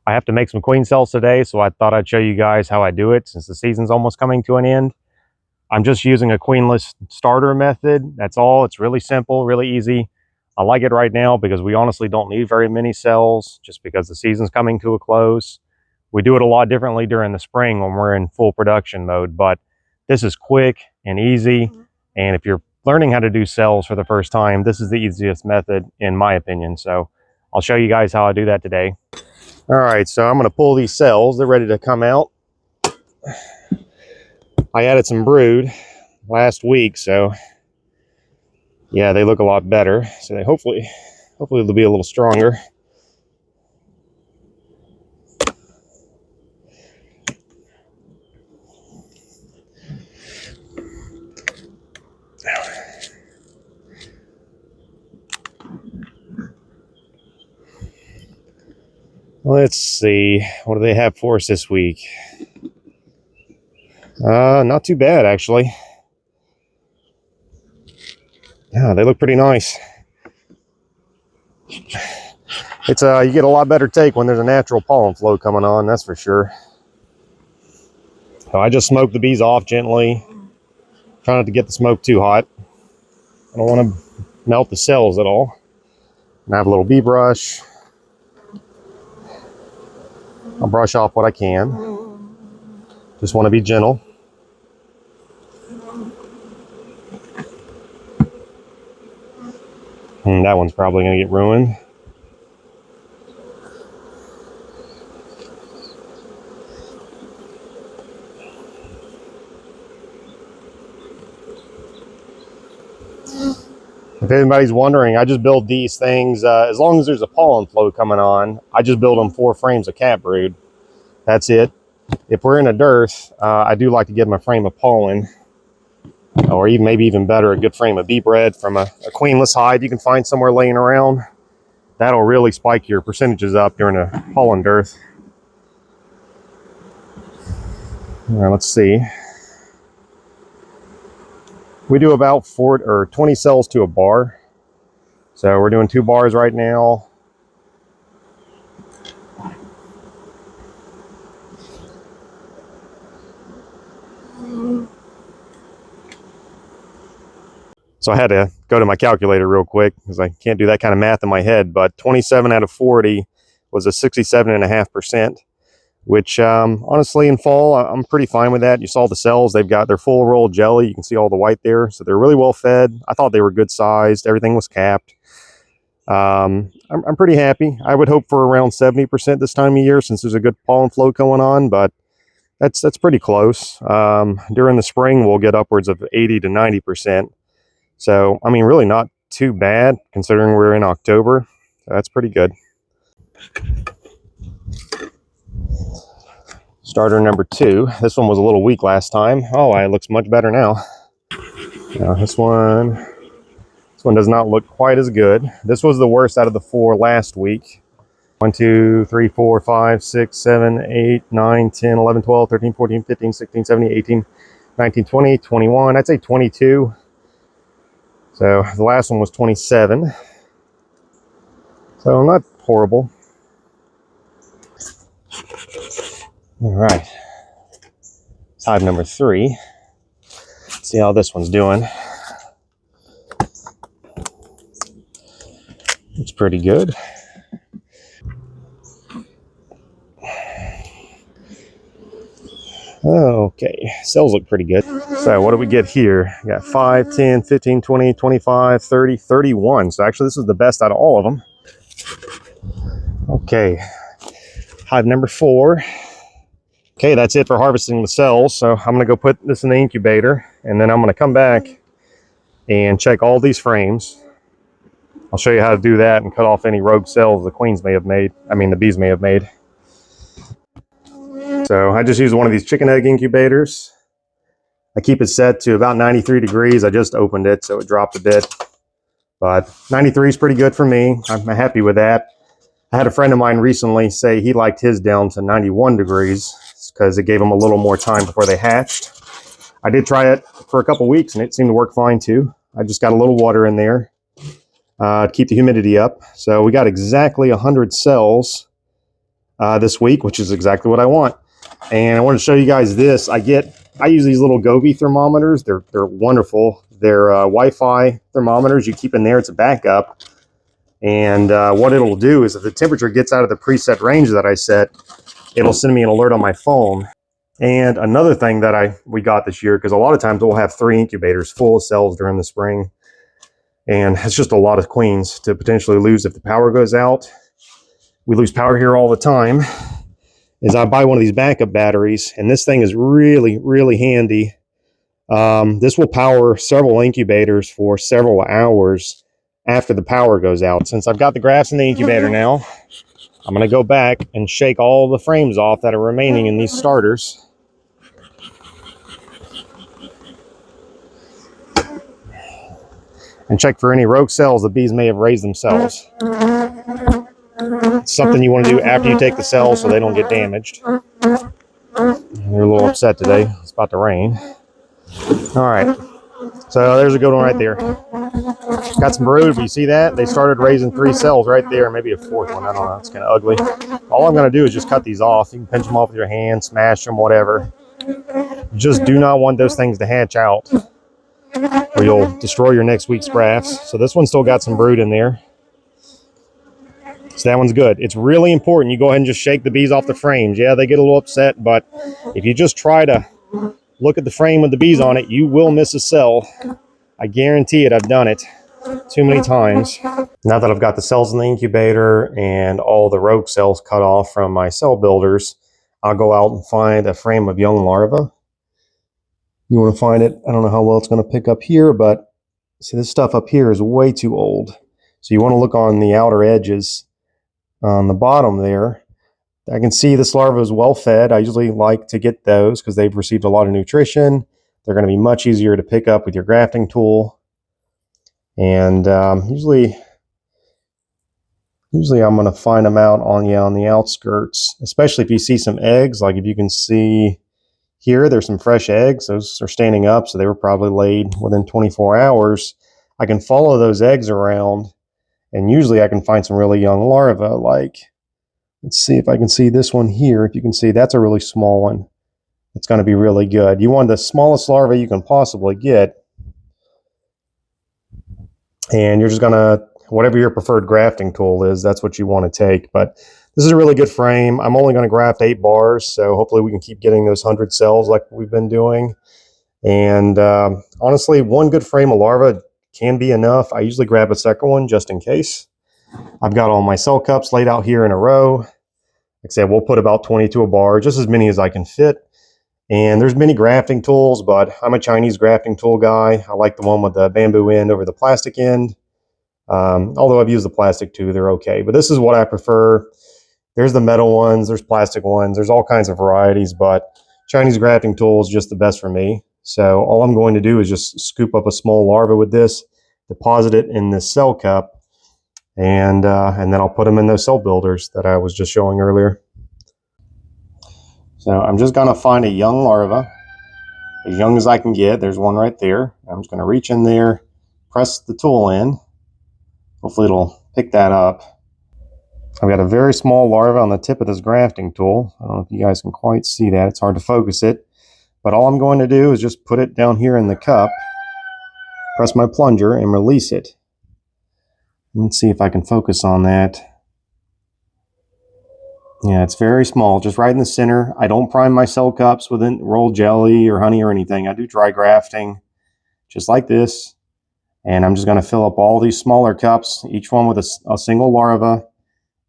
I have to make some queen cells today, so I thought I'd show you guys how I do it since the season's almost coming to an end. I'm just using a queenless starter method. That's all. It's really simple, really easy. I like it right now because we honestly don't need very many cells just because the season's coming to a close. We do it a lot differently during the spring when we're in full production mode, but this is quick and easy. And if you're learning how to do cells for the first time, this is the easiest method in my opinion. So I'll show you guys how I do that today. All right, so I'm going to pull these cells. They're ready to come out. I added some brood last week, so yeah, they look a lot better. So they hopefully they'll be a little stronger. Let's see, what do they have for us this week? Not too bad actually. Yeah, they look pretty nice. It's you get a lot better take when there's a natural pollen flow coming on, that's for sure. So I just smoked the bees off gently. Try not to get the smoke too hot. I don't want to melt the cells at all. And I have a little bee brush. I'll brush off what I can. Just want to be gentle. And that one's probably going to get ruined. If anybody's wondering, I just build these things, as long as there's a pollen flow coming on, I just build them 4 frames of cat brood. That's it. If we're in a dearth, I do like to give them a frame of pollen, or even maybe even better, a good frame of bee bread from a queenless hive you can find somewhere laying around. That'll really spike your percentages up during a pollen dearth. All right, let's see. We do about 20 cells to a bar. So we're doing 2 bars right now. So I had to go to my calculator real quick because I can't do that kind of math in my head, but 27 out of 40 was a 67.5%, which honestly in fall, I'm pretty fine with that. You saw the cells, they've got their full roll jelly. You can see all the white there. So they're really well fed. I thought they were good sized. Everything was capped. I'm pretty happy. I would hope for around 70% this time of year since there's a good pollen flow going on, but that's pretty close. During the spring, we'll get upwards of 80 to 90%. So, I mean, really not too bad considering we're in October. So that's pretty good. Starter number 2. This one was a little weak last time. Oh, it looks much better now. Now this one does not look quite as good. This was the worst out of the 4 last week. 1, 2, 3, 4, 5, 6, 7, 8, 9, 10, 11, 12, 13, 14, 15, 16, 17, 18, 19, 20, 21. I'd say 22. So the last one was 27. So not horrible. All right. It's hive number 3. Let's see how this one's doing. It's pretty good. Okay, cells look pretty good. So what do we get here? We got 5, 10, 15, 20, 25, 30, 31. So actually this is the best out of all of them. Okay, hive number 4. Okay, that's it for harvesting the cells. So I'm gonna go put this in the incubator and then I'm gonna come back and check all these frames. I'll show you how to do that and cut off any rogue cells the queens may have made. I mean the bees may have made. So I just use one of these chicken egg incubators. I keep it set to about 93 degrees. I just opened it, so it dropped a bit. But 93 is pretty good for me. I'm happy with that. I had a friend of mine recently say he liked his down to 91 degrees because it gave them a little more time before they hatched. I did try it for a couple weeks and it seemed to work fine too. I just got a little water in there to keep the humidity up. So we got exactly 100 cells this week, which is exactly what I want. And I want to show you guys this. I use these little Gobi thermometers. They're wonderful. They're Wi-Fi thermometers. You keep in there. It's a backup. And what it'll do is if the temperature gets out of the preset range that I set, it'll send me an alert on my phone. And another thing that we got this year, because a lot of times we'll have 3 incubators full of cells during the spring. And it's just a lot of queens to potentially lose if the power goes out. We lose power here all the time. Is I buy one of these backup batteries, and this thing is really, really handy. This will power several incubators for several hours after the power goes out. Since I've got the grafts in the incubator now, I'm going to go back and shake all the frames off that are remaining in these starters. And check for any rogue cells the bees may have raised themselves. It's something you want to do after you take the cells so they don't get damaged. They're a little upset today. It's about to rain. All right. So there's a good one right there. Got some brood, but you see that? They started raising 3 cells right there, maybe a 4th one. I don't know. It's kind of ugly. All I'm going to do is just cut these off. You can pinch them off with your hand, smash them, whatever. Just do not want those things to hatch out, or you'll destroy your next week's grafts. So this one's still got some brood in there. So that one's good. It's really important you go ahead and just shake the bees off the frames. Yeah, they get a little upset, but if you just try to look at the frame with the bees on it, you will miss a cell. I guarantee it. I've done it too many times. Now that I've got the cells in the incubator and all the rogue cells cut off from my cell builders, I'll go out and find a frame of young larvae. You want to find it. I don't know how well it's going to pick up here, but see, this stuff up here is way too old. So you want to look on the outer edges on the bottom there. I can see this larva is well fed. I usually like to get those because they've received a lot of nutrition. They're going to be much easier to pick up with your grafting tool. And usually I'm going to find them out on the outskirts, especially if you see some eggs. Like if you can see here, there's some fresh eggs. Those are standing up, so they were probably laid within 24 hours. I can follow those eggs around, and usually I can find some really young larvae. Like, let's see if I can see this one here. If you can see, that's a really small one. It's going to be really good. You want the smallest larva you can possibly get. And you're just going to, whatever your preferred grafting tool is, that's what you want to take. But this is a really good frame. I'm only going to graft 8 bars, so hopefully we can keep getting those 100 cells like we've been doing. And honestly, one good frame of larva can be enough. I usually grab a second one just in case. I've got all my cell cups laid out here in a row. Like I said, we'll put about 22 a bar, just as many as I can fit. And there's many grafting tools, but I'm a Chinese grafting tool guy. I like the one with the bamboo end over the plastic end. Although I've used the plastic too, they're okay. But this is what I prefer. There's the metal ones, there's plastic ones, there's all kinds of varieties, but Chinese grafting tool is just the best for me. So all I'm going to do is just scoop up a small larva with this, deposit it in this cell cup, and then I'll put them in those cell builders that I was just showing earlier. So I'm just going to find a young larva, as young as I can get. There's one right there. I'm just going to reach in there, press the tool in. Hopefully it'll pick that up. I've got a very small larva on the tip of this grafting tool. I don't know if you guys can quite see that. It's hard to focus it. But all I'm going to do is just put it down here in the cup, press my plunger, and release it. Let's see if I can focus on that. Yeah, it's very small, just right in the center. I don't prime my cell cups with rolled jelly or honey or anything. I do dry grafting, just like this. And I'm just going to fill up all these smaller cups, each one with a single larva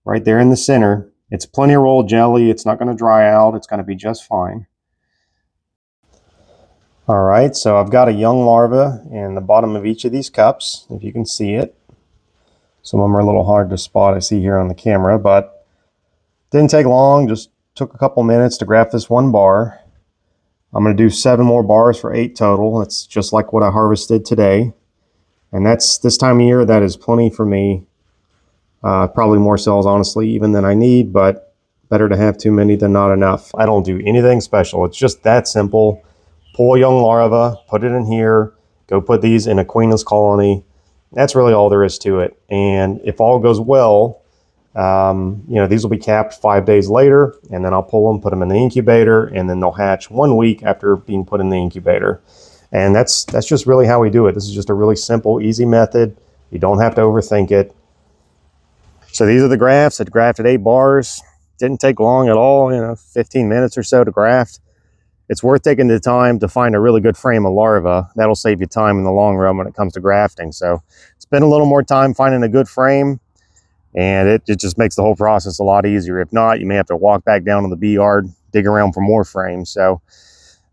right there in the center. It's plenty of rolled jelly. It's not going to dry out. It's going to be just fine. All right, so I've got a young larva in the bottom of each of these cups, if you can see it. Some of them are a little hard to spot, I see here on the camera, but didn't take long, just took a couple minutes to graft this 1 bar. I'm going to do 7 more bars for 8 total. That's just like what I harvested today. And that's this time of year, that is plenty for me. Probably more cells, honestly, even than I need, but better to have too many than not enough. I don't do anything special. It's just that simple. Pull a young larva, put it in here, go put these in a queenless colony. That's really all there is to it. And if all goes well, You know, these will be capped 5 days later, and then I'll pull them, put them in the incubator, and then they'll hatch 1 week after being put in the incubator. And that's just really how we do it. This is just a really simple, easy method. You don't have to overthink it. So these are the grafts. I grafted 8 bars. Didn't take long at all, you know, 15 minutes or so to graft. It's worth taking the time to find a really good frame of larva. That'll save you time in the long run when it comes to grafting. So spend a little more time finding a good frame, and it just makes the whole process a lot easier. If not, you may have to walk back down to the bee yard, dig around for more frames. So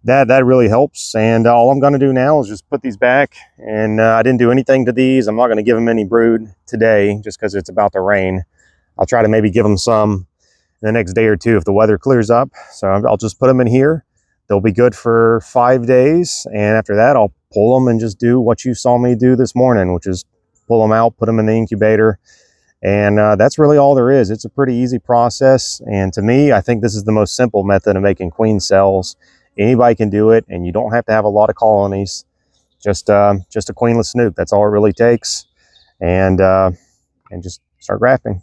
that really helps. And all I'm going to do now is just put these back. And I didn't do anything to these. I'm not going to give them any brood today just because it's about to rain. I'll try to maybe give them some the next day or two if the weather clears up. So I'll just put them in here. They'll be good for 5 days. And after that, I'll pull them and just do what you saw me do this morning, which is pull them out, put them in the incubator. And that's really all there is. It's a pretty easy process. And to me, I think this is the most simple method of making queen cells. Anybody can do it, and you don't have to have a lot of colonies. Just a queenless snoop. That's all it really takes. And just start grafting.